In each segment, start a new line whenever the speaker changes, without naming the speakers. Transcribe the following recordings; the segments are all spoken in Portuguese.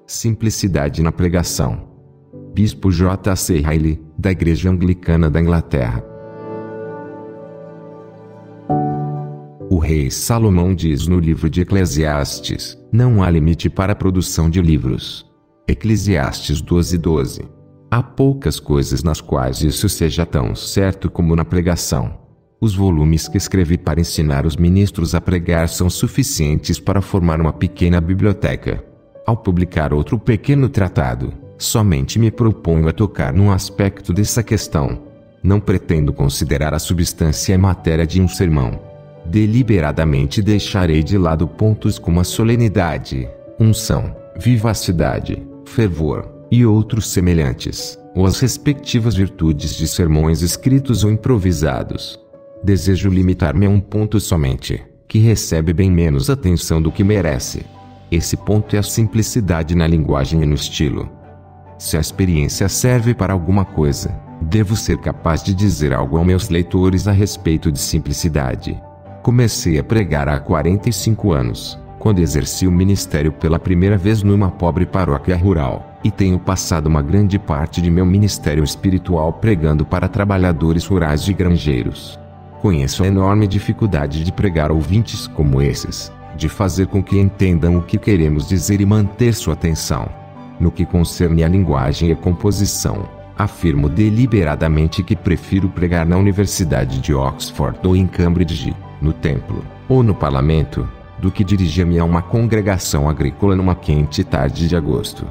Simplicidade na pregação. Bispo J. C. Riley, da Igreja Anglicana da Inglaterra. O rei Salomão diz no livro de Eclesiastes: não há limite para a produção de livros. Eclesiastes 12:12. Há poucas coisas nas quais isso seja tão certo como na pregação. Os volumes que escrevi para ensinar os ministros a pregar são suficientes para formar uma pequena biblioteca. Ao publicar outro pequeno tratado, somente me proponho a tocar num aspecto dessa questão. Não pretendo considerar a substância e matéria de um sermão. Deliberadamente deixarei de lado pontos como a solenidade, unção, vivacidade, fervor e outros semelhantes, ou as respectivas virtudes de sermões escritos ou improvisados. Desejo limitar-me a um ponto somente, que recebe bem menos atenção do que merece. Esse ponto é a simplicidade na linguagem e no estilo. Se a experiência serve para alguma coisa, devo ser capaz de dizer algo aos meus leitores a respeito de simplicidade. Comecei a pregar há 45 anos, quando exerci o ministério pela primeira vez numa pobre paróquia rural, e tenho passado uma grande parte de meu ministério espiritual pregando para trabalhadores rurais e granjeiros. Conheço a enorme dificuldade de pregar ouvintes como esses, de fazer com que entendam o que queremos dizer e manter sua atenção. No que concerne à linguagem e à composição, afirmo deliberadamente que prefiro pregar na Universidade de Oxford ou em Cambridge, no templo, ou no parlamento, do que dirigir-me a uma congregação agrícola numa quente tarde de agosto.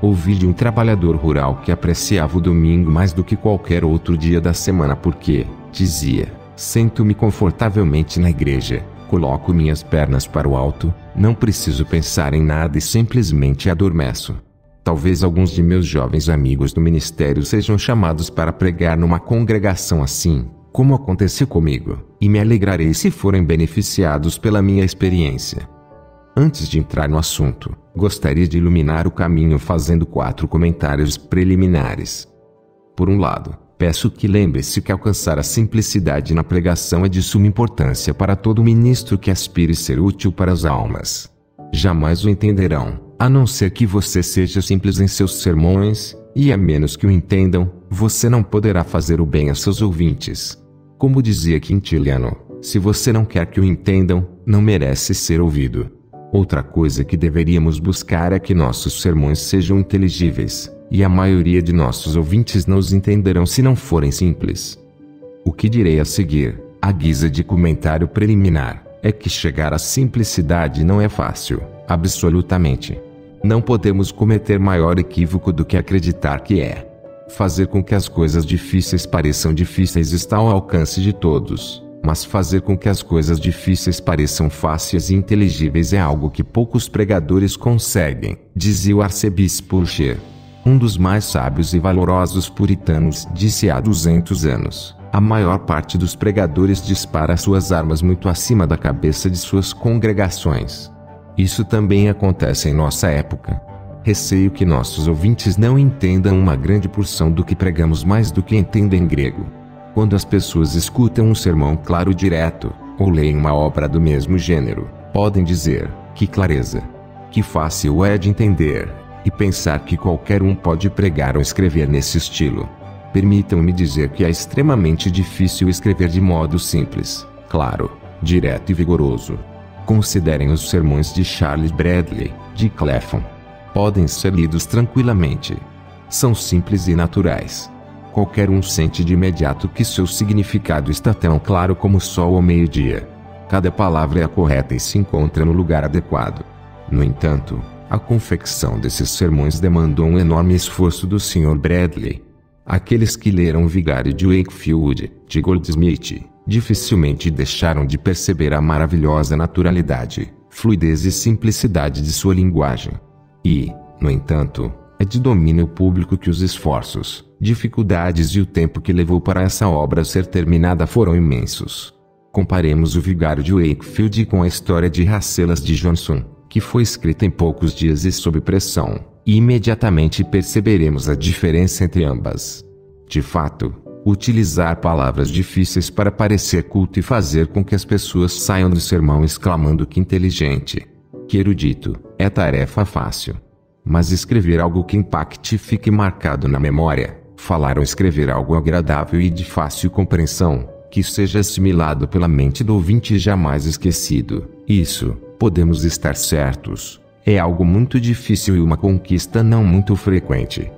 Ouvi de um trabalhador rural que apreciava o domingo mais do que qualquer outro dia da semana porque, dizia, sento-me confortavelmente na igreja, coloco minhas pernas para o alto, não preciso pensar em nada e simplesmente adormeço. Talvez alguns de meus jovens amigos do ministério sejam chamados para pregar numa congregação assim, como aconteceu comigo, e me alegrarei se forem beneficiados pela minha experiência. Antes de entrar no assunto, gostaria de iluminar o caminho fazendo 4 comentários preliminares. Por um lado, peço que lembre-se que alcançar a simplicidade na pregação é de suma importância para todo ministro que aspire ser útil para as almas. Jamais o entenderão, a não ser que você seja simples em seus sermões, e a menos que o entendam, você não poderá fazer o bem a seus ouvintes. Como dizia Quintiliano, se você não quer que o entendam, não merece ser ouvido. Outra coisa que deveríamos buscar é que nossos sermões sejam inteligíveis, e a maioria de nossos ouvintes não os entenderão se não forem simples. O que direi a seguir, à guisa de comentário preliminar, é que chegar à simplicidade não é fácil, absolutamente. Não podemos cometer maior equívoco do que acreditar que é. Fazer com que as coisas difíceis pareçam difíceis está ao alcance de todos, mas fazer com que as coisas difíceis pareçam fáceis e inteligíveis é algo que poucos pregadores conseguem, dizia o arcebispo Ussher. Um dos mais sábios e valorosos puritanos disse há 200 anos, a maior parte dos pregadores dispara suas armas muito acima da cabeça de suas congregações. Isso também acontece em nossa época. Receio que nossos ouvintes não entendam uma grande porção do que pregamos mais do que entendem grego. Quando as pessoas escutam um sermão claro e direto, ou leem uma obra do mesmo gênero, podem dizer, que clareza! Que fácil é de entender! E pensar que qualquer um pode pregar ou escrever nesse estilo. Permitam-me dizer que é extremamente difícil escrever de modo simples, claro, direto e vigoroso. Considerem os sermões de Charles Bradley, de Clapham. Podem ser lidos tranquilamente. São simples e naturais. Qualquer um sente de imediato que seu significado está tão claro como o sol ao meio-dia. Cada palavra é a correta e se encontra no lugar adequado. No entanto, a confecção desses sermões demandou um enorme esforço do Sr. Bradley. Aqueles que leram O Vigário de Wakefield, de Goldsmith, dificilmente deixaram de perceber a maravilhosa naturalidade, fluidez e simplicidade de sua linguagem. E, no entanto, é de domínio público que os esforços, dificuldades e o tempo que levou para essa obra ser terminada foram imensos. Comparemos O Vigário de Wakefield com a história de Rasselas de Johnson, que foi escrita em poucos dias e sob pressão, e imediatamente perceberemos a diferença entre ambas. De fato, utilizar palavras difíceis para parecer culto e fazer com que as pessoas saiam do sermão exclamando que inteligente, que erudito, é tarefa fácil. mas escrever algo que impacte e fique marcado na memória, falar ou escrever algo agradável e de fácil compreensão, que seja assimilado pela mente do ouvinte e jamais esquecido. Isso, podemos estar certos, é algo muito difícil e uma conquista não muito frequente.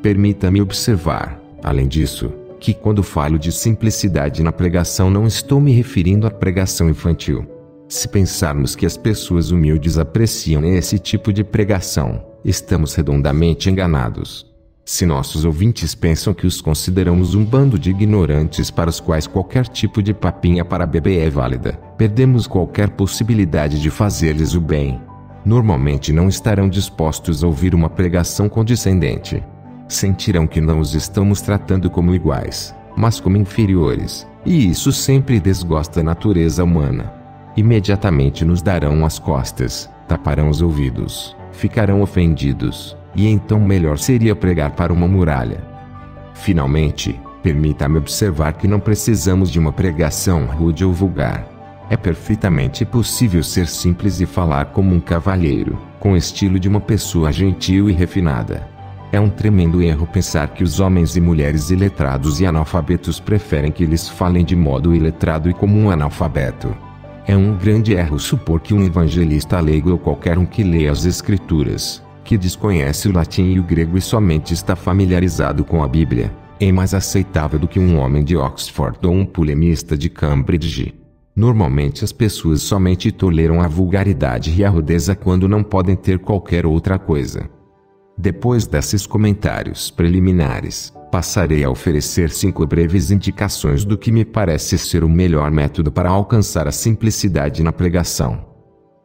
Permita-me observar, além disso, que quando falo de simplicidade na pregação não estou me referindo à pregação infantil. Se pensarmos que as pessoas humildes apreciam esse tipo de pregação, estamos redondamente enganados. Se nossos ouvintes pensam que os consideramos um bando de ignorantes para os quais qualquer tipo de papinha para bebê é válida, perdemos qualquer possibilidade de fazer-lhes o bem. Normalmente não estarão dispostos a ouvir uma pregação condescendente. Sentirão que não os estamos tratando como iguais, mas como inferiores, e isso sempre desgosta a natureza humana. Imediatamente nos darão as costas, taparão os ouvidos, ficarão ofendidos, e então melhor seria pregar para uma muralha. Finalmente, permita-me observar que não precisamos de uma pregação rude ou vulgar. É perfeitamente possível ser simples e falar como um cavalheiro, com o estilo de uma pessoa gentil e refinada. É um tremendo erro pensar que os homens e mulheres iletrados e analfabetos preferem que lhes falem de modo iletrado e como um analfabeto. É um grande erro supor que um evangelista leigo ou qualquer um que lê as Escrituras, que desconhece o latim e o grego e somente está familiarizado com a Bíblia, é mais aceitável do que um homem de Oxford ou um polemista de Cambridge. Normalmente as pessoas somente toleram a vulgaridade e a rudeza quando não podem ter qualquer outra coisa. Depois desses comentários preliminares, passarei a oferecer 5 breves indicações do que me parece ser o melhor método para alcançar a simplicidade na pregação.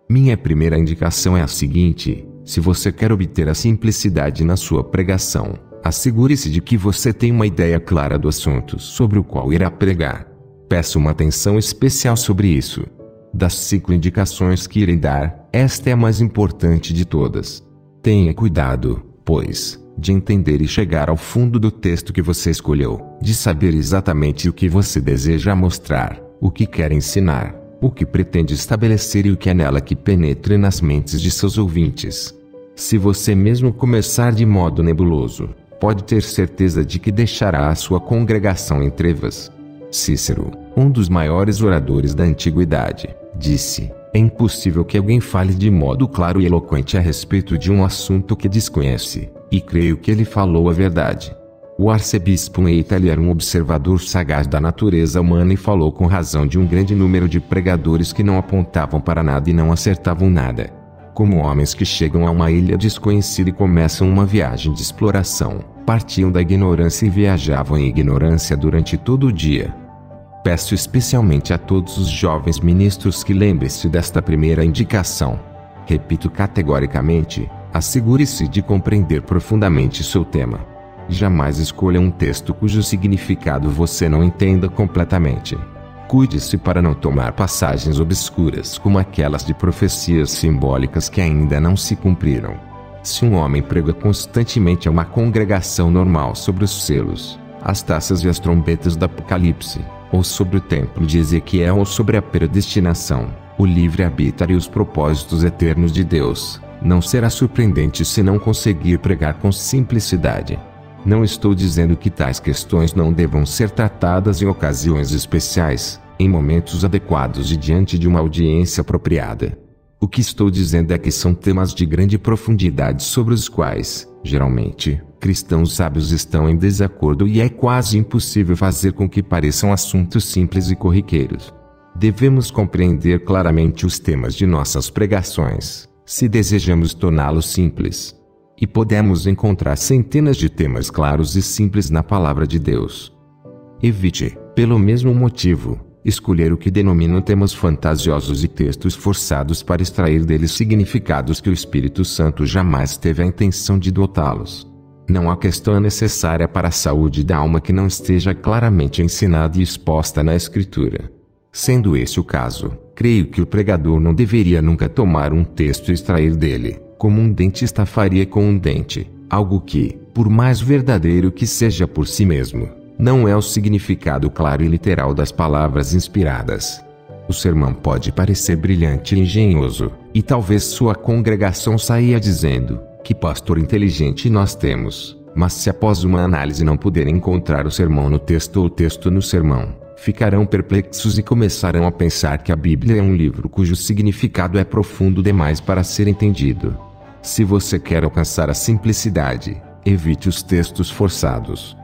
Minha primeira indicação é a seguinte: se você quer obter a simplicidade na sua pregação, assegure-se de que você tem uma ideia clara do assunto sobre o qual irá pregar. Peço uma atenção especial sobre isso. Das 5 indicações que irei dar, esta é a mais importante de todas. Tenha cuidado, pois, de entender e chegar ao fundo do texto que você escolheu, de saber exatamente o que você deseja mostrar, o que quer ensinar, o que pretende estabelecer e o que é nela que penetre nas mentes de seus ouvintes. Se você mesmo começar de modo nebuloso, pode ter certeza de que deixará a sua congregação em trevas. Cícero, um dos maiores oradores da antiguidade, disse: é impossível que alguém fale de modo claro e eloquente a respeito de um assunto que desconhece, e creio que ele falou a verdade. O arcebispo Eitel era um observador sagaz da natureza humana e falou com razão de um grande número de pregadores que não apontavam para nada e não acertavam nada. Como homens que chegam a uma ilha desconhecida e começam uma viagem de exploração, partiam da ignorância e viajavam em ignorância durante todo o dia. Peço especialmente a todos os jovens ministros que lembrem-se desta primeira indicação. Repito categoricamente, assegure-se de compreender profundamente seu tema. Jamais escolha um texto cujo significado você não entenda completamente. Cuide-se para não tomar passagens obscuras como aquelas de profecias simbólicas que ainda não se cumpriram. Se um homem prega constantemente a uma congregação normal sobre os selos, as taças e as trombetas do Apocalipse, ou sobre o templo de Ezequiel ou sobre a predestinação, o livre-arbítrio e os propósitos eternos de Deus, não será surpreendente se não conseguir pregar com simplicidade. Não estou dizendo que tais questões não devam ser tratadas em ocasiões especiais, em momentos adequados e diante de uma audiência apropriada. O que estou dizendo é que são temas de grande profundidade sobre os quais, geralmente, cristãos sábios estão em desacordo e é quase impossível fazer com que pareçam assuntos simples e corriqueiros. Devemos compreender claramente os temas de nossas pregações, se desejamos torná-los simples. E podemos encontrar centenas de temas claros e simples na Palavra de Deus. Evite, pelo mesmo motivo, escolher o que denomino temas fantasiosos e textos forçados para extrair deles significados que o Espírito Santo jamais teve a intenção de dotá-los. Não há questão necessária para a saúde da alma que não esteja claramente ensinada e exposta na Escritura. Sendo esse o caso, creio que o pregador não deveria nunca tomar um texto e extrair dele, como um dentista faria com um dente, algo que, por mais verdadeiro que seja por si mesmo, não é o significado claro e literal das palavras inspiradas. O sermão pode parecer brilhante e engenhoso, e talvez sua congregação saia dizendo: Que pastor inteligente nós temos! Mas se após uma análise não puderem encontrar o sermão no texto ou o texto no sermão, ficarão perplexos e começarão a pensar que a Bíblia é um livro cujo significado é profundo demais para ser entendido. Se você quer alcançar a simplicidade, evite os textos forçados.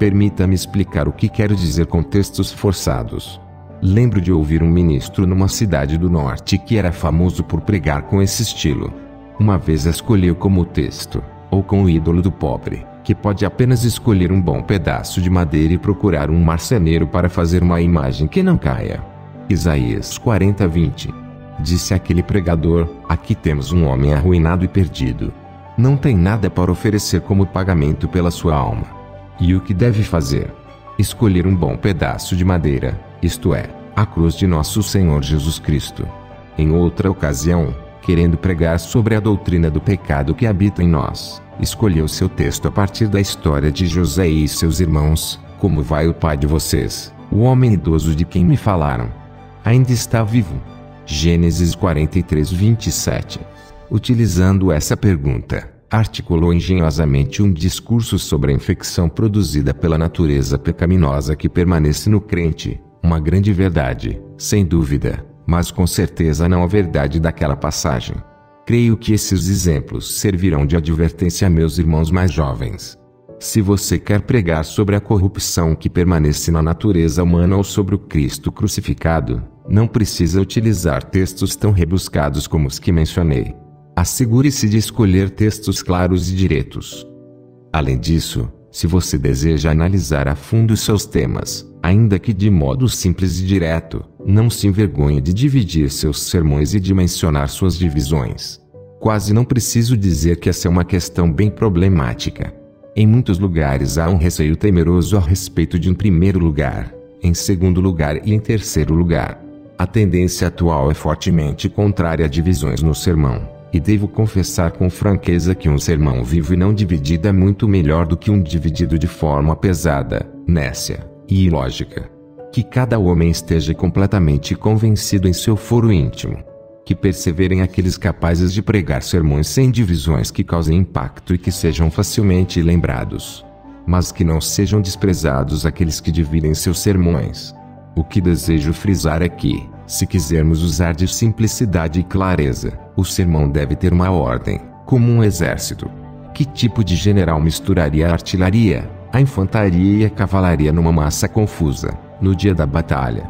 Permita-me explicar o que quero dizer com textos forçados. Lembro de ouvir um ministro numa cidade do norte que era famoso por pregar com esse estilo. Uma vez escolheu como texto, ou com o ídolo do pobre, que pode apenas escolher um bom pedaço de madeira e procurar um marceneiro para fazer uma imagem que não caia. Isaías 40:20. Disse aquele pregador: aqui temos um homem arruinado e perdido. Não tem nada para oferecer como pagamento pela sua alma. E o que deve fazer? Escolher um bom pedaço de madeira, isto é, a cruz de nosso Senhor Jesus Cristo. Em outra ocasião, querendo pregar sobre a doutrina do pecado que habita em nós, escolheu seu texto a partir da história de José e seus irmãos. Como vai o pai de vocês, o homem idoso de quem me falaram? Ainda está vivo? Gênesis 43:27. Utilizando essa pergunta, articulou engenhosamente um discurso sobre a infecção produzida pela natureza pecaminosa que permanece no crente, uma grande verdade, sem dúvida, mas com certeza não a verdade daquela passagem. Creio que esses exemplos servirão de advertência a meus irmãos mais jovens. Se você quer pregar sobre a corrupção que permanece na natureza humana ou sobre o Cristo crucificado, não precisa utilizar textos tão rebuscados como os que mencionei. Assegure-se de escolher textos claros e diretos. Além disso, se você deseja analisar a fundo seus temas, ainda que de modo simples e direto, não se envergonhe de dividir seus sermões e de mencionar suas divisões. Quase não preciso dizer que essa é uma questão bem problemática. Em muitos lugares há um receio temeroso a respeito de em primeiro lugar, em segundo lugar e em terceiro lugar. A tendência atual é fortemente contrária a divisões no sermão. E devo confessar com franqueza que um sermão vivo e não dividido é muito melhor do que um dividido de forma pesada, nécia e ilógica. Que cada homem esteja completamente convencido em seu foro íntimo. Que perseverem aqueles capazes de pregar sermões sem divisões que causem impacto e que sejam facilmente lembrados. Mas que não sejam desprezados aqueles que dividem seus sermões. O que desejo frisar é que, se quisermos usar de simplicidade e clareza, o sermão deve ter uma ordem, como um exército. Que tipo de general misturaria a artilharia, a infantaria e a cavalaria numa massa confusa, no dia da batalha?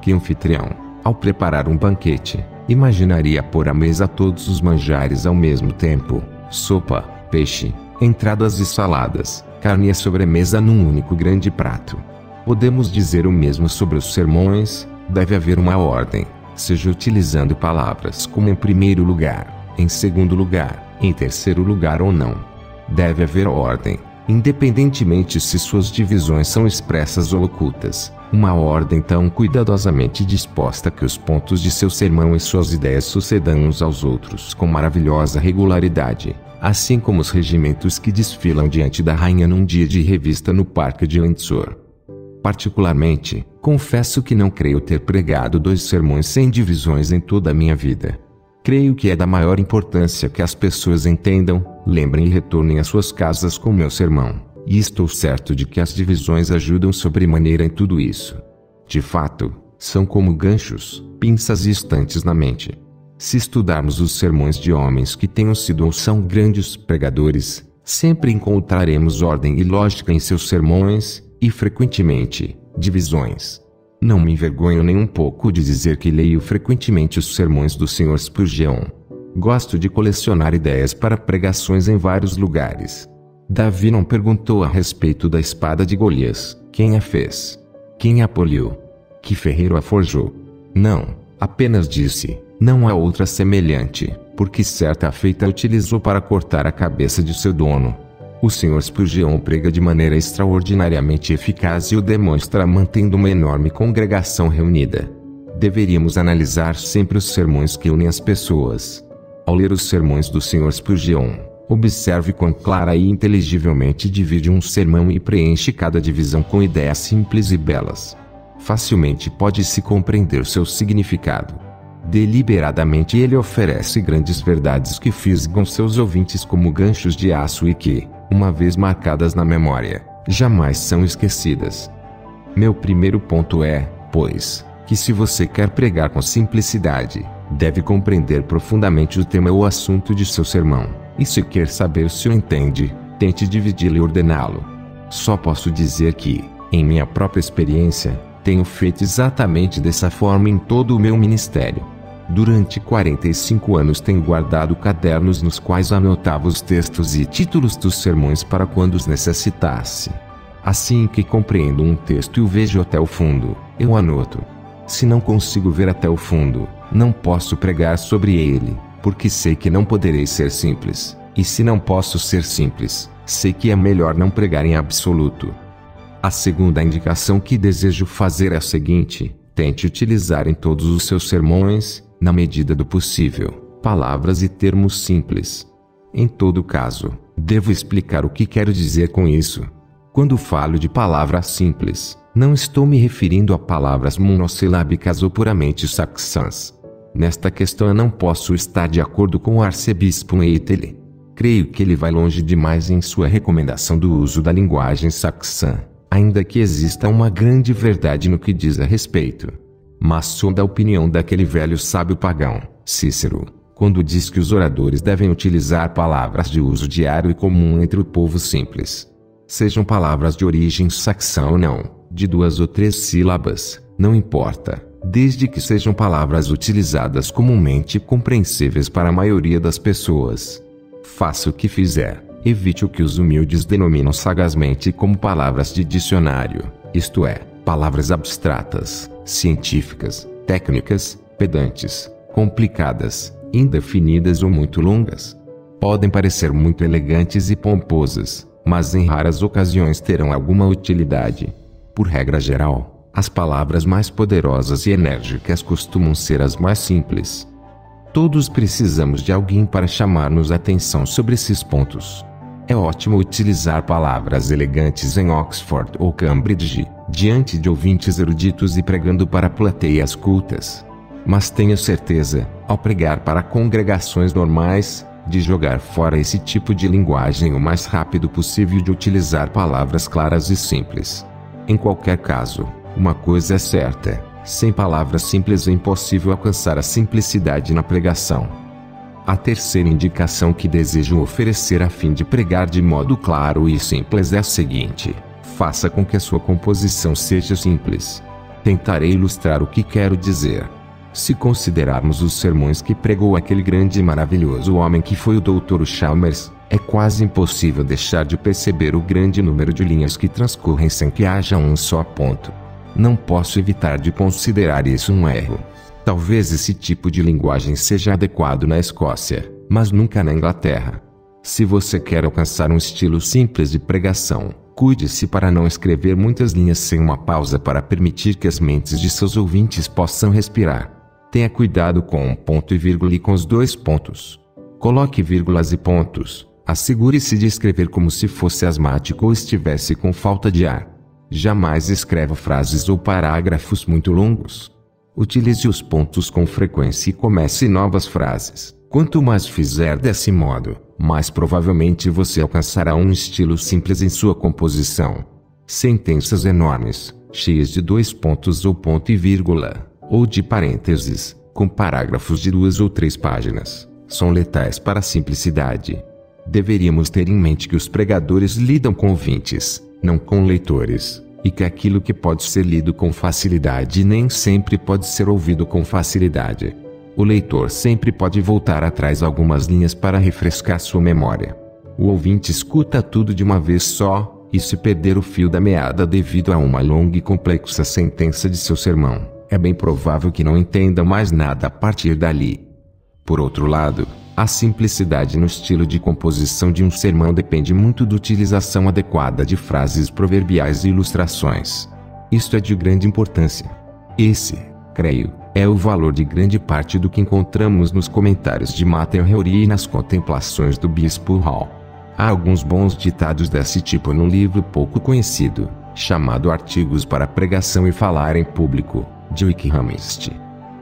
Que anfitrião, ao preparar um banquete, imaginaria pôr à mesa todos os manjares ao mesmo tempo: sopa, peixe, entradas e saladas, carne e sobremesa num único grande prato? Podemos dizer o mesmo sobre os sermões. Deve haver uma ordem, seja utilizando palavras como em primeiro lugar, em segundo lugar, em terceiro lugar ou não. Deve haver ordem, independentemente se suas divisões são expressas ou ocultas, uma ordem tão cuidadosamente disposta que os pontos de seu sermão e suas ideias sucedam uns aos outros com maravilhosa regularidade, assim como os regimentos que desfilam diante da rainha num dia de revista no Parque de Windsor. Particularmente, confesso que não creio ter pregado 2 sermões sem divisões em toda a minha vida. Creio que é da maior importância que as pessoas entendam, lembrem e retornem às suas casas com meu sermão, e estou certo de que as divisões ajudam sobremaneira em tudo isso. De fato, são como ganchos, pinças e estantes na mente. Se estudarmos os sermões de homens que tenham sido ou são grandes pregadores, sempre encontraremos ordem e lógica em seus sermões, e frequentemente, divisões. Não me envergonho nem um pouco de dizer que leio frequentemente os sermões do Sr. Spurgeon. Gosto de colecionar ideias para pregações em vários lugares. Davi não perguntou a respeito da espada de Golias: quem a fez? Quem a poliu? Que ferreiro a forjou? Não, apenas disse: não há outra semelhante, porque certa feita a utilizou para cortar a cabeça de seu dono. O Sr. Spurgeon prega de maneira extraordinariamente eficaz e o demonstra mantendo uma enorme congregação reunida. Deveríamos analisar sempre os sermões que unem as pessoas. Ao ler os sermões do Sr. Spurgeon, observe quão clara e inteligivelmente divide um sermão e preenche cada divisão com ideias simples e belas. Facilmente pode-se compreender seu significado. Deliberadamente ele oferece grandes verdades que fisgam seus ouvintes como ganchos de aço e que, uma vez marcadas na memória, jamais são esquecidas. Meu primeiro ponto é, pois, que se você quer pregar com simplicidade, deve compreender profundamente o tema ou assunto de seu sermão, e se quer saber se o entende, tente dividi-lo e ordená-lo. Só posso dizer que, em minha própria experiência, tenho feito exatamente dessa forma em todo o meu ministério. Durante 45 anos tenho guardado cadernos nos quais anotava os textos e títulos dos sermões para quando os necessitasse. Assim que compreendo um texto e o vejo até o fundo, eu anoto. Se não consigo ver até o fundo, não posso pregar sobre ele, porque sei que não poderei ser simples, e se não posso ser simples, sei que é melhor não pregar em absoluto. A segunda indicação que desejo fazer é a seguinte: tente utilizar em todos os seus sermões, na medida do possível, palavras e termos simples. Em todo caso, devo explicar o que quero dizer com isso. Quando falo de palavras simples, não estou me referindo a palavras monossilábicas ou puramente saxãs. Nesta questão eu não posso estar de acordo com o arcebispo Eitele. Creio que ele vai longe demais em sua recomendação do uso da linguagem saxã, ainda que exista uma grande verdade no que diz a respeito. Mas sou da opinião daquele velho sábio pagão, Cícero, quando diz que os oradores devem utilizar palavras de uso diário e comum entre o povo simples. Sejam palavras de origem saxã ou não, de 2 ou 3 sílabas, não importa, desde que sejam palavras utilizadas comumente e compreensíveis para a maioria das pessoas. Faça o que fizer, evite o que os humildes denominam sagazmente como palavras de dicionário, isto é, palavras abstratas, científicas, técnicas, pedantes, complicadas, indefinidas ou muito longas. Podem parecer muito elegantes e pomposas, mas em raras ocasiões terão alguma utilidade. Por regra geral, as palavras mais poderosas e enérgicas costumam ser as mais simples. Todos precisamos de alguém para chamar-nos a atenção sobre esses pontos. É ótimo utilizar palavras elegantes em Oxford ou Cambridge, diante de ouvintes eruditos e pregando para plateias cultas. Mas tenho certeza, ao pregar para congregações normais, de jogar fora esse tipo de linguagem o mais rápido possível e de utilizar palavras claras e simples. Em qualquer caso, uma coisa é certa: sem palavras simples é impossível alcançar a simplicidade na pregação. A terceira indicação que desejo oferecer a fim de pregar de modo claro e simples é a seguinte: faça com que a sua composição seja simples. Tentarei ilustrar o que quero dizer. Se considerarmos os sermões que pregou aquele grande e maravilhoso homem que foi o Dr. Chalmers, é quase impossível deixar de perceber o grande número de linhas que transcorrem sem que haja um só ponto. Não posso evitar de considerar isso um erro. Talvez esse tipo de linguagem seja adequado na Escócia, mas nunca na Inglaterra. Se você quer alcançar um estilo simples de pregação, cuide-se para não escrever muitas linhas sem uma pausa para permitir que as mentes de seus ouvintes possam respirar. Tenha cuidado com um ponto e vírgula e com os 2 pontos. Coloque vírgulas e pontos. Assegure-se de escrever como se fosse asmático ou estivesse com falta de ar. Jamais escreva frases ou parágrafos muito longos. Utilize os pontos com frequência e comece novas frases. Quanto mais fizer desse modo, mais provavelmente você alcançará um estilo simples em sua composição. Sentenças enormes, cheias de 2 pontos ou ponto e vírgula, ou de parênteses, com parágrafos de 2 ou 3 páginas, são letais para a simplicidade. Deveríamos ter em mente que os pregadores lidam com ouvintes, não com leitores, e que aquilo que pode ser lido com facilidade nem sempre pode ser ouvido com facilidade. O leitor sempre pode voltar atrás algumas linhas para refrescar sua memória. O ouvinte escuta tudo de uma vez só, e se perder o fio da meada devido a uma longa e complexa sentença de seu sermão, é bem provável que não entenda mais nada a partir dali. Por outro lado, a simplicidade no estilo de composição de um sermão depende muito da utilização adequada de frases proverbiais e ilustrações. Isto é de grande importância. Esse, creio, é o valor de grande parte do que encontramos nos comentários de Matthew Henry e nas contemplações do Bispo Hall. Há alguns bons ditados desse tipo num livro pouco conhecido, chamado Artigos para Pregação e Falar em Público, de Wickham East.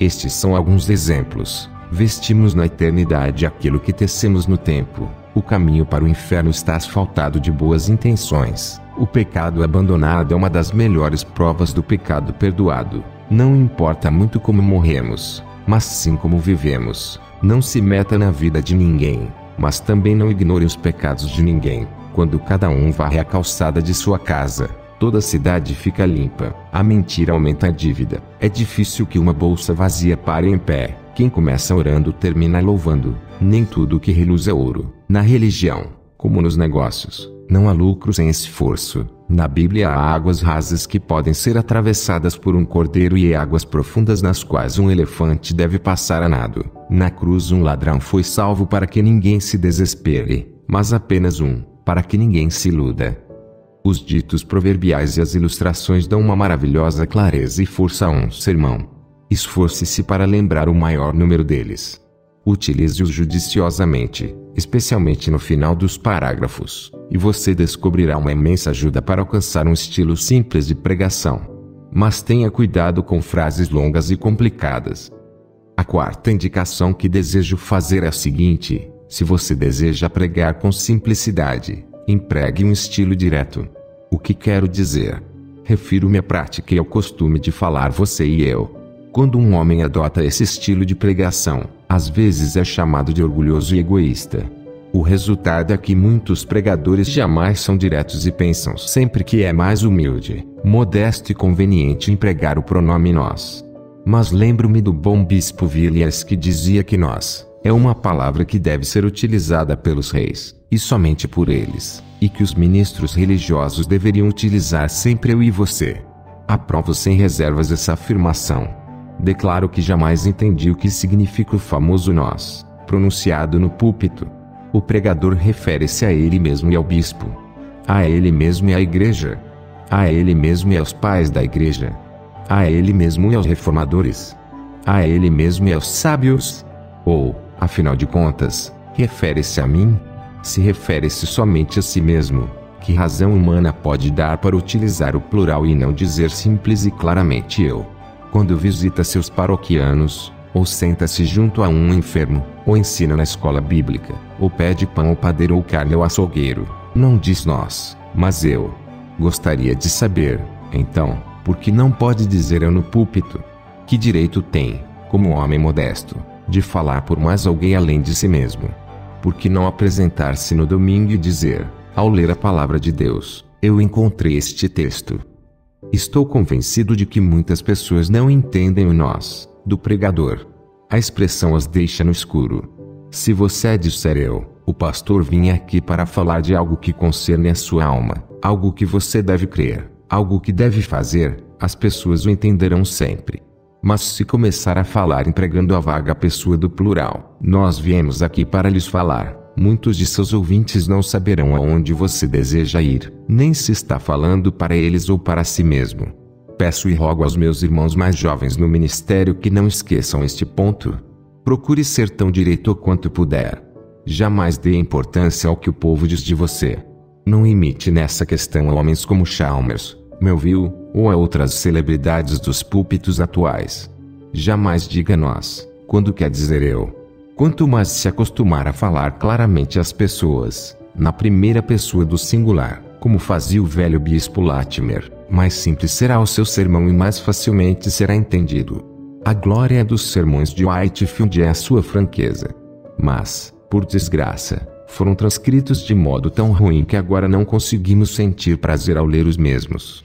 Estes são alguns exemplos. Vestimos na eternidade aquilo que tecemos no tempo. O caminho para o inferno está asfaltado de boas intenções. O pecado abandonado é uma das melhores provas do pecado perdoado. Não importa muito como morremos, mas sim como vivemos. Não se meta na vida de ninguém, mas também não ignore os pecados de ninguém. Quando cada um varre a calçada de sua casa, toda a cidade fica limpa. A mentira aumenta a dívida. É difícil que uma bolsa vazia pare em pé. Quem começa orando termina louvando. Nem tudo que reluz é ouro. Na religião, como nos negócios, não há lucro sem esforço. Na Bíblia há águas rasas que podem ser atravessadas por um cordeiro e águas profundas nas quais um elefante deve passar a nado. Na cruz um ladrão foi salvo para que ninguém se desespere, mas apenas um, para que ninguém se iluda. Os ditos proverbiais e as ilustrações dão uma maravilhosa clareza e força a um sermão. Esforce-se para lembrar o maior número deles. Utilize-os judiciosamente, especialmente no final dos parágrafos, e você descobrirá uma imensa ajuda para alcançar um estilo simples de pregação. Mas tenha cuidado com frases longas e complicadas. A quarta indicação que desejo fazer é a seguinte: se você deseja pregar com simplicidade, empregue um estilo direto. O que quero dizer? Refiro-me à prática e ao costume de falar você e eu. Quando um homem adota esse estilo de pregação, às vezes é chamado de orgulhoso e egoísta. O resultado é que muitos pregadores jamais são diretos e pensam sempre que é mais humilde, modesto e conveniente empregar o pronome nós. Mas lembro-me do bom bispo Villiers que dizia que nós é uma palavra que deve ser utilizada pelos reis, e somente por eles, e que os ministros religiosos deveriam utilizar sempre eu e você. Aprovo sem reservas essa afirmação. Declaro que jamais entendi o que significa o famoso nós, pronunciado no púlpito. O pregador refere-se a ele mesmo e ao bispo, a ele mesmo e à igreja, a ele mesmo e aos pais da igreja, a ele mesmo e aos reformadores, a ele mesmo e aos sábios. Ou, afinal de contas, refere-se a mim? Se refere-se somente a si mesmo, que razão humana pode dar para utilizar o plural e não dizer simples e claramente eu? Quando visita seus paroquianos, ou senta-se junto a um enfermo, ou ensina na escola bíblica, ou pede pão ao padeiro ou carne ao açougueiro, não diz nós, mas eu. Gostaria de saber, então, por que não pode dizer eu no púlpito? Que direito tem, como homem modesto, de falar por mais alguém além de si mesmo? Por que não apresentar-se no domingo e dizer, ao ler a palavra de Deus, eu encontrei este texto? Estou convencido de que muitas pessoas não entendem o nós do pregador. A expressão as deixa no escuro. Se você disser eu, o pastor vinha aqui para falar de algo que concerne a sua alma, algo que você deve crer, algo que deve fazer, as pessoas o entenderão sempre. Mas se começar a falar empregando a vaga pessoa do plural, nós viemos aqui para lhes falar, muitos de seus ouvintes não saberão aonde você deseja ir, nem se está falando para eles ou para si mesmo. Peço e rogo aos meus irmãos mais jovens no ministério que não esqueçam este ponto. Procure ser tão direito quanto puder. Jamais dê importância ao que o povo diz de você. Não imite nessa questão a homens como Chalmers, Melville, ou a outras celebridades dos púlpitos atuais. Jamais diga nós, quando quer dizer eu. Quanto mais se acostumar a falar claramente às pessoas, na primeira pessoa do singular, como fazia o velho bispo Latimer, mais simples será o seu sermão e mais facilmente será entendido. A glória dos sermões de Whitefield é a sua franqueza. Mas, por desgraça, foram transcritos de modo tão ruim que agora não conseguimos sentir prazer ao ler os mesmos.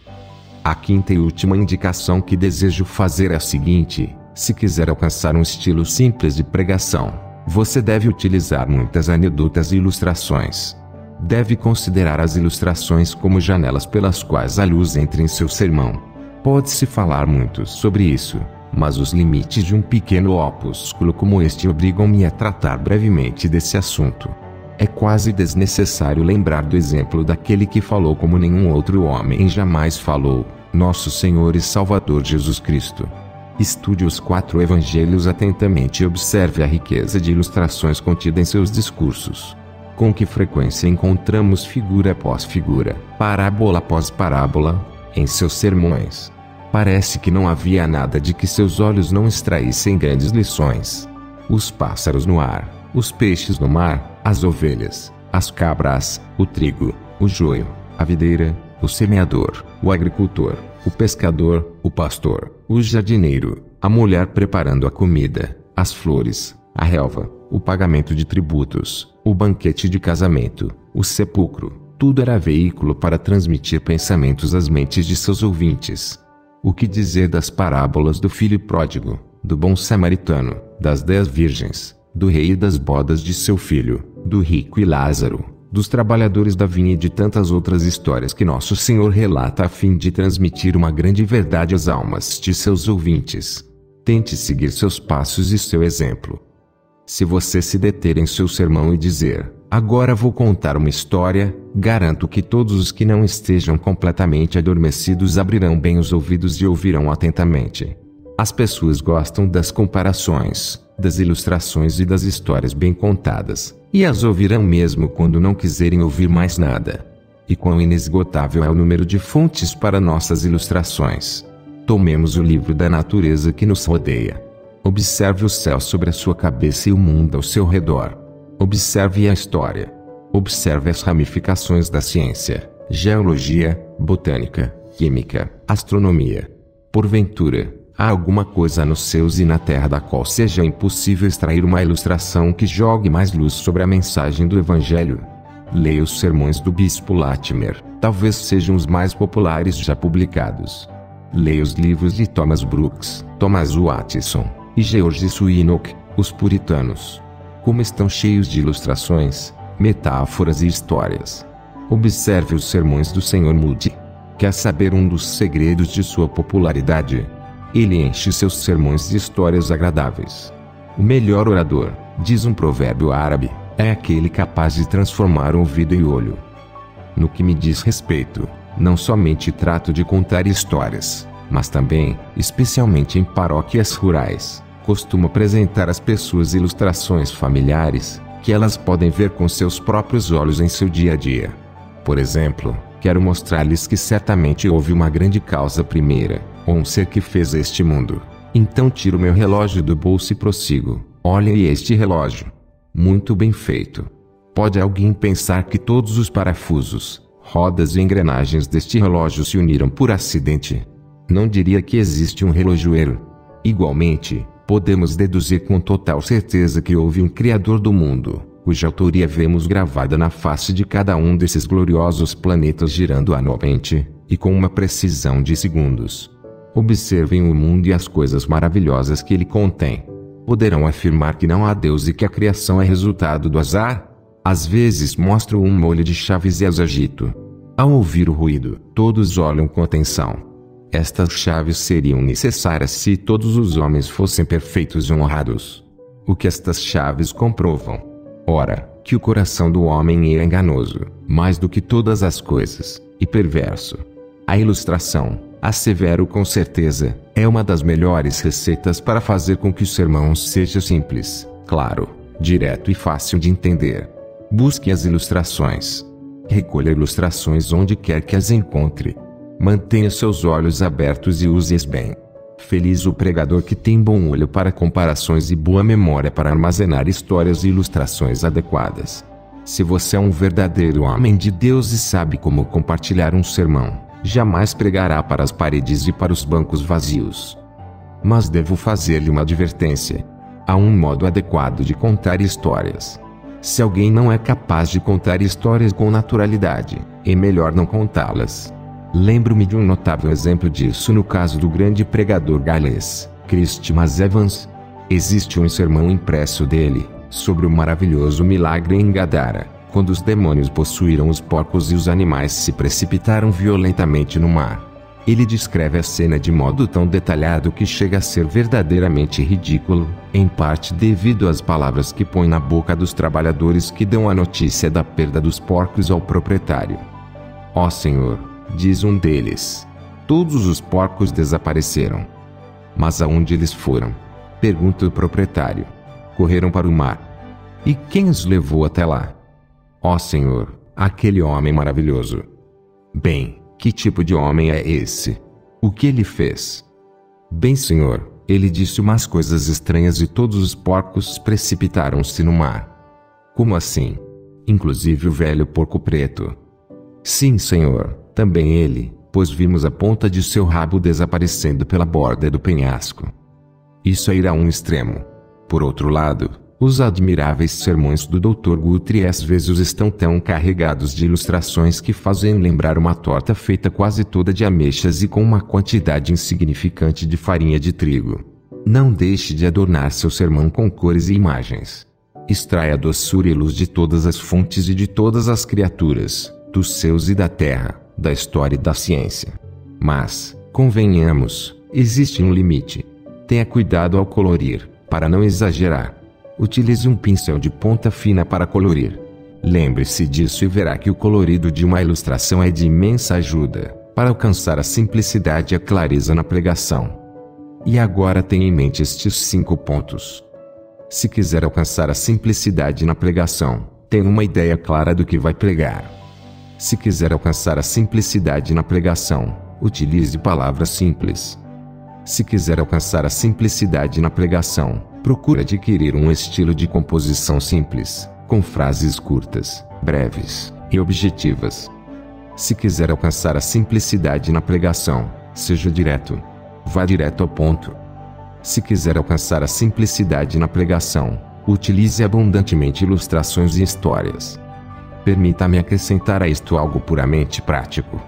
A quinta e última indicação que desejo fazer é a seguinte: se quiser alcançar um estilo simples de pregação, você deve utilizar muitas anedotas e ilustrações. Deve considerar as ilustrações como janelas pelas quais a luz entra em seu sermão. Pode-se falar muito sobre isso, mas os limites de um pequeno opúsculo como este obrigam-me a tratar brevemente desse assunto. É quase desnecessário lembrar do exemplo daquele que falou como nenhum outro homem jamais falou, nosso Senhor e Salvador Jesus Cristo. Estude os 4 evangelhos atentamente e observe a riqueza de ilustrações contida em seus discursos. Com que frequência encontramos figura após figura, parábola após parábola, em seus sermões. Parece que não havia nada de que seus olhos não extraíssem grandes lições. Os pássaros no ar, os peixes no mar, as ovelhas, as cabras, o trigo, o joio, a videira, o semeador, o agricultor, o pescador, o pastor, o jardineiro, a mulher preparando a comida, as flores, a relva, o pagamento de tributos, o banquete de casamento, o sepulcro, tudo era veículo para transmitir pensamentos às mentes de seus ouvintes. O que dizer das parábolas do filho pródigo, do bom samaritano, das 10 virgens, do rei e das bodas de seu filho, do rico e Lázaro, dos trabalhadores da vinha e de tantas outras histórias que nosso Senhor relata a fim de transmitir uma grande verdade às almas de seus ouvintes. Tente seguir seus passos e seu exemplo. Se você se deter em seu sermão e dizer, agora vou contar uma história, garanto que todos os que não estejam completamente adormecidos abrirão bem os ouvidos e ouvirão atentamente. As pessoas gostam das comparações, das ilustrações e das histórias bem contadas, e as ouvirão mesmo quando não quiserem ouvir mais nada. E quão inesgotável é o número de fontes para nossas ilustrações. Tomemos o livro da natureza que nos rodeia. Observe o céu sobre a sua cabeça e o mundo ao seu redor. Observe a história. Observe as ramificações da ciência, geologia, botânica, química, astronomia. Porventura, há alguma coisa nos céus e na terra da qual seja impossível extrair uma ilustração que jogue mais luz sobre a mensagem do Evangelho? Leia os sermões do Bispo Latimer, talvez sejam os mais populares já publicados. Leia os livros de Thomas Brooks, Thomas Watson e George Swinnock, os puritanos. Como estão cheios de ilustrações, metáforas e histórias. Observe os sermões do Sr. Moody. Quer saber um dos segredos de sua popularidade? Ele enche seus sermões de histórias agradáveis. O melhor orador, diz um provérbio árabe, é aquele capaz de transformar ouvido e olho. No que me diz respeito, não somente trato de contar histórias, mas também, especialmente em paróquias rurais, costumo apresentar às pessoas ilustrações familiares, que elas podem ver com seus próprios olhos em seu dia a dia. Por exemplo, quero mostrar-lhes que certamente houve uma grande causa primeira, ou um ser que fez este mundo. Então tiro meu relógio do bolso e prossigo. Olhem este relógio. Muito bem feito. Pode alguém pensar que todos os parafusos, rodas e engrenagens deste relógio se uniram por acidente? Não diria que existe um relojoeiro. Igualmente, podemos deduzir com total certeza que houve um Criador do mundo, cuja autoria vemos gravada na face de cada um desses gloriosos planetas girando anualmente, e com uma precisão de segundos. Observem o mundo e as coisas maravilhosas que ele contém. Poderão afirmar que não há Deus e que a criação é resultado do azar? Às vezes mostro um molho de chaves e as agito. Ao ouvir o ruído, todos olham com atenção. Estas chaves seriam necessárias se todos os homens fossem perfeitos e honrados. O que estas chaves comprovam? Ora, que o coração do homem é enganoso, mais do que todas as coisas, e perverso. A ilustração, assevero com certeza, é uma das melhores receitas para fazer com que o sermão seja simples, claro, direto e fácil de entender. Busque as ilustrações. Recolha ilustrações onde quer que as encontre. Mantenha seus olhos abertos e use-as bem. Feliz o pregador que tem bom olho para comparações e boa memória para armazenar histórias e ilustrações adequadas. Se você é um verdadeiro homem de Deus e sabe como compartilhar um sermão, jamais pregará para as paredes e para os bancos vazios. Mas devo fazer-lhe uma advertência. Há um modo adequado de contar histórias. Se alguém não é capaz de contar histórias com naturalidade, é melhor não contá-las. Lembro-me de um notável exemplo disso no caso do grande pregador galês, Christmas Evans. Existe um sermão impresso dele, sobre o maravilhoso milagre em Gadara, quando os demônios possuíram os porcos e os animais se precipitaram violentamente no mar. Ele descreve a cena de modo tão detalhado que chega a ser verdadeiramente ridículo, em parte devido às palavras que põe na boca dos trabalhadores que dão a notícia da perda dos porcos ao proprietário. Ó Senhor, diz um deles, todos os porcos desapareceram. Mas aonde eles foram? Pergunta o proprietário. Correram para o mar. E quem os levou até lá? Ó Senhor, aquele homem maravilhoso. Bem, que tipo de homem é esse? O que ele fez? Bem, senhor, ele disse umas coisas estranhas e todos os porcos precipitaram-se no mar. Como assim? Inclusive o velho porco preto. Sim, senhor, também ele, pois vimos a ponta de seu rabo desaparecendo pela borda do penhasco. Isso é ir a um extremo. Por outro lado, os admiráveis sermões do Dr. Guthrie às vezes estão tão carregados de ilustrações que fazem lembrar uma torta feita quase toda de ameixas e com uma quantidade insignificante de farinha de trigo. Não deixe de adornar seu sermão com cores e imagens. Extraia a doçura e luz de todas as fontes e de todas as criaturas, dos céus e da terra, da história e da ciência. Mas, convenhamos, existe um limite. Tenha cuidado ao colorir, para não exagerar. Utilize um pincel de ponta fina para colorir. Lembre-se disso e verá que o colorido de uma ilustração é de imensa ajuda, para alcançar a simplicidade e a clareza na pregação. E agora tenha em mente estes 5 pontos. Se quiser alcançar a simplicidade na pregação, tenha uma ideia clara do que vai pregar. Se quiser alcançar a simplicidade na pregação, utilize palavras simples. Se quiser alcançar a simplicidade na pregação, procure adquirir um estilo de composição simples, com frases curtas, breves e objetivas. Se quiser alcançar a simplicidade na pregação, seja direto. Vá direto ao ponto. Se quiser alcançar a simplicidade na pregação, utilize abundantemente ilustrações e histórias. Permita-me acrescentar a isto algo puramente prático.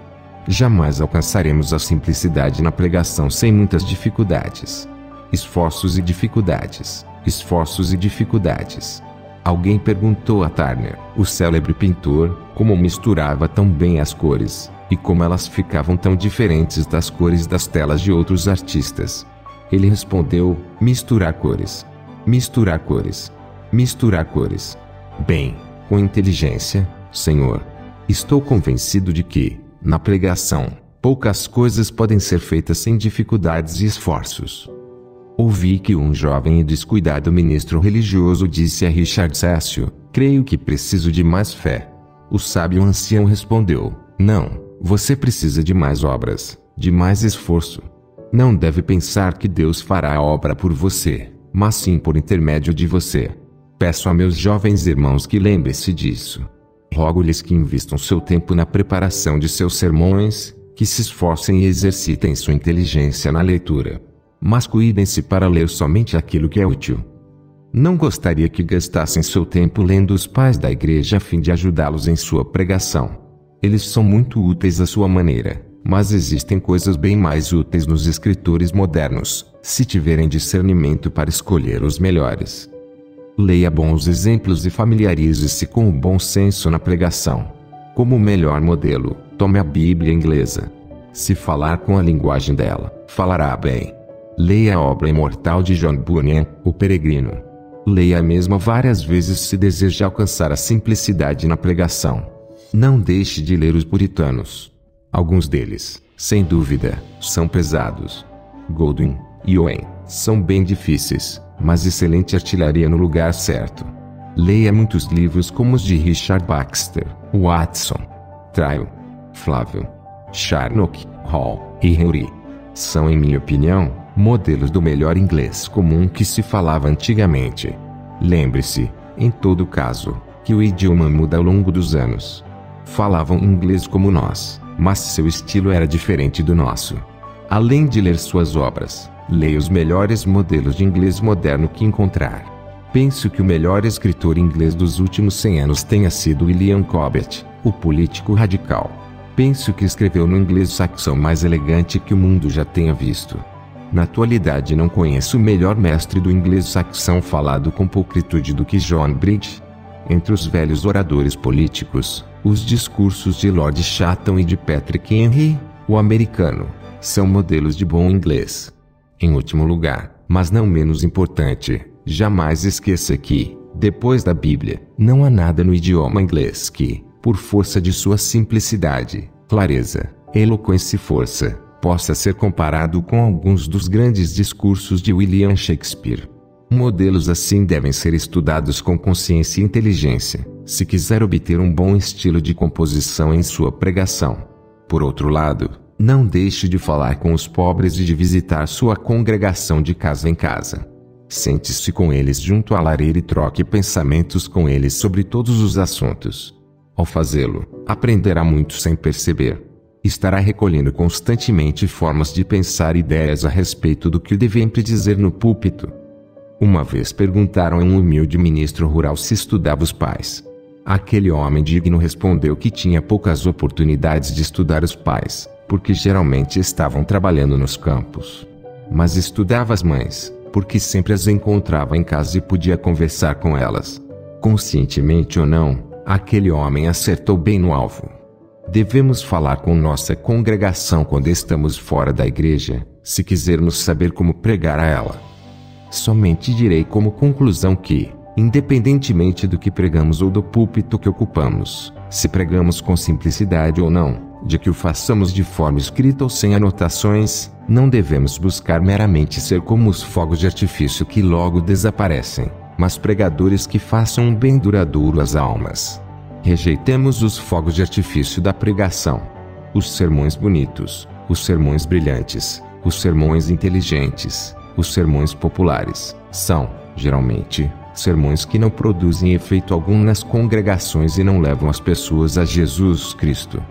Jamais alcançaremos a simplicidade na pregação sem muitas dificuldades. Esforços e dificuldades, esforços e dificuldades. Alguém perguntou a Turner, o célebre pintor, como misturava tão bem as cores, e como elas ficavam tão diferentes das cores das telas de outros artistas. Ele respondeu: misturar cores. Misturar cores. Misturar cores. Bem, com inteligência, senhor. Estou convencido de que, na pregação, poucas coisas podem ser feitas sem dificuldades e esforços. Ouvi que um jovem e descuidado ministro religioso disse a Richard Cécio: creio que preciso de mais fé. O sábio ancião respondeu: não, você precisa de mais obras, de mais esforço. Não deve pensar que Deus fará a obra por você, mas sim por intermédio de você. Peço a meus jovens irmãos que lembrem-se disso. Rogo-lhes que investam seu tempo na preparação de seus sermões, que se esforcem e exercitem sua inteligência na leitura. Mas cuidem-se para ler somente aquilo que é útil. Não gostaria que gastassem seu tempo lendo os pais da igreja a fim de ajudá-los em sua pregação. Eles são muito úteis à sua maneira, mas existem coisas bem mais úteis nos escritores modernos, se tiverem discernimento para escolher os melhores. Leia bons exemplos e familiarize-se com o bom senso na pregação. Como melhor modelo, tome a Bíblia inglesa. Se falar com a linguagem dela, falará bem. Leia a obra imortal de John Bunyan, O Peregrino. Leia a mesma várias vezes se deseja alcançar a simplicidade na pregação. Não deixe de ler os puritanos. Alguns deles, sem dúvida, são pesados. Goldwyn e Owen são bem difíceis, mas excelente artilharia no lugar certo. Leia muitos livros como os de Richard Baxter, Watson, Traill, Flávio, Charnock, Hall e Henry. São, em minha opinião, modelos do melhor inglês comum que se falava antigamente. Lembre-se, em todo caso, que o idioma muda ao longo dos anos. Falavam inglês como nós, mas seu estilo era diferente do nosso. Além de ler suas obras, leia os melhores modelos de inglês moderno que encontrar. Penso que o melhor escritor inglês dos últimos 100 anos tenha sido William Cobbett, o político radical. Penso que escreveu no inglês saxão mais elegante que o mundo já tenha visto. Na atualidade não conheço o melhor mestre do inglês saxão falado com pulcritude do que John Bridge. Entre os velhos oradores políticos, os discursos de Lord Chatham e de Patrick Henry, o americano, são modelos de bom inglês. Em último lugar, mas não menos importante, jamais esqueça que, depois da Bíblia, não há nada no idioma inglês que, por força de sua simplicidade, clareza, eloquência e força, possa ser comparado com alguns dos grandes discursos de William Shakespeare. Modelos assim devem ser estudados com consciência e inteligência, se quiser obter um bom estilo de composição em sua pregação. Por outro lado, Não deixe de falar com os pobres e de visitar sua congregação de casa em casa. Sente-se com eles junto à lareira e troque pensamentos com eles sobre todos os assuntos. Ao fazê-lo, aprenderá muito sem perceber. Estará recolhendo constantemente formas de pensar e ideias a respeito do que deve sempre dizer no púlpito. Uma vez perguntaram a um humilde ministro rural se estudava os pais. Aquele homem digno respondeu que tinha poucas oportunidades de estudar os pais, porque geralmente estavam trabalhando nos campos. Mas estudava as mães, porque sempre as encontrava em casa e podia conversar com elas. Conscientemente ou não, aquele homem acertou bem no alvo. Devemos falar com nossa congregação quando estamos fora da igreja, se quisermos saber como pregar a ela. Somente direi como conclusão que, independentemente do que pregamos ou do púlpito que ocupamos, se pregamos com simplicidade ou não, de que o façamos de forma escrita ou sem anotações, não devemos buscar meramente ser como os fogos de artifício que logo desaparecem, mas pregadores que façam um bem duradouro às almas. Rejeitemos os fogos de artifício da pregação. Os sermões bonitos, os sermões brilhantes, os sermões inteligentes, os sermões populares, são, geralmente, sermões que não produzem efeito algum nas congregações e não levam as pessoas a Jesus Cristo.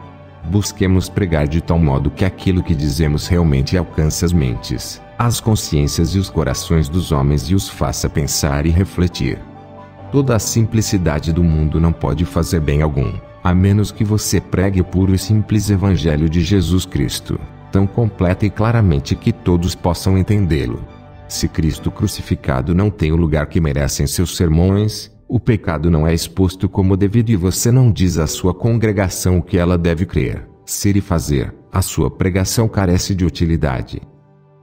Busquemos pregar de tal modo que aquilo que dizemos realmente alcance as mentes, as consciências e os corações dos homens e os faça pensar e refletir. Toda a simplicidade do mundo não pode fazer bem algum, a menos que você pregue o puro e simples Evangelho de Jesus Cristo, tão completa e claramente que todos possam entendê-lo. Se Cristo crucificado não tem o lugar que merece em seus sermões, o pecado não é exposto como devido e você não diz à sua congregação o que ela deve crer, ser e fazer, a sua pregação carece de utilidade.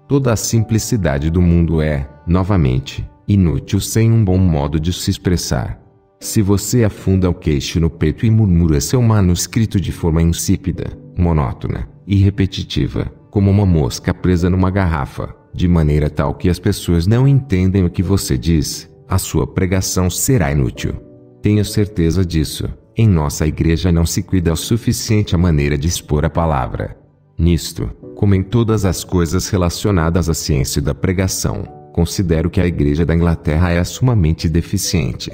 Toda a simplicidade do mundo é, novamente, inútil sem um bom modo de se expressar. Se você afunda o queixo no peito e murmura seu manuscrito de forma insípida, monótona e repetitiva, como uma mosca presa numa garrafa, de maneira tal que as pessoas não entendem o que você diz, a sua pregação será inútil. Tenha certeza disso. Em nossa igreja não se cuida o suficiente a maneira de expor a palavra. Nisto, como em todas as coisas relacionadas à ciência da pregação, considero que a igreja da Inglaterra é sumamente deficiente.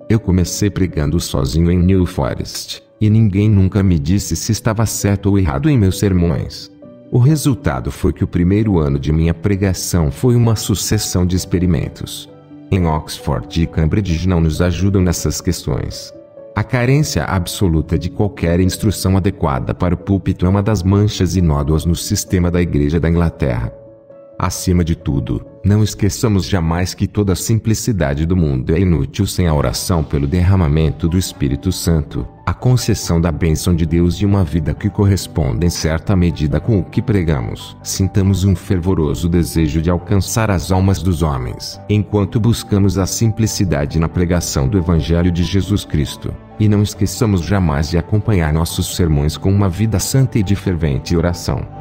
Eu comecei pregando sozinho em New Forest, e ninguém nunca me disse se estava certo ou errado em meus sermões. O resultado foi que o primeiro ano de minha pregação foi uma sucessão de experimentos. Em Oxford e Cambridge não nos ajudam nessas questões. A carência absoluta de qualquer instrução adequada para o púlpito é uma das manchas e nódoas no sistema da Igreja da Inglaterra. Acima de tudo, não esqueçamos jamais que toda a simplicidade do mundo é inútil sem a oração pelo derramamento do Espírito Santo, a concessão da bênção de Deus e uma vida que corresponda em certa medida com o que pregamos. Sintamos um fervoroso desejo de alcançar as almas dos homens, enquanto buscamos a simplicidade na pregação do Evangelho de Jesus Cristo. E não esqueçamos jamais de acompanhar nossos sermões com uma vida santa e de fervente oração.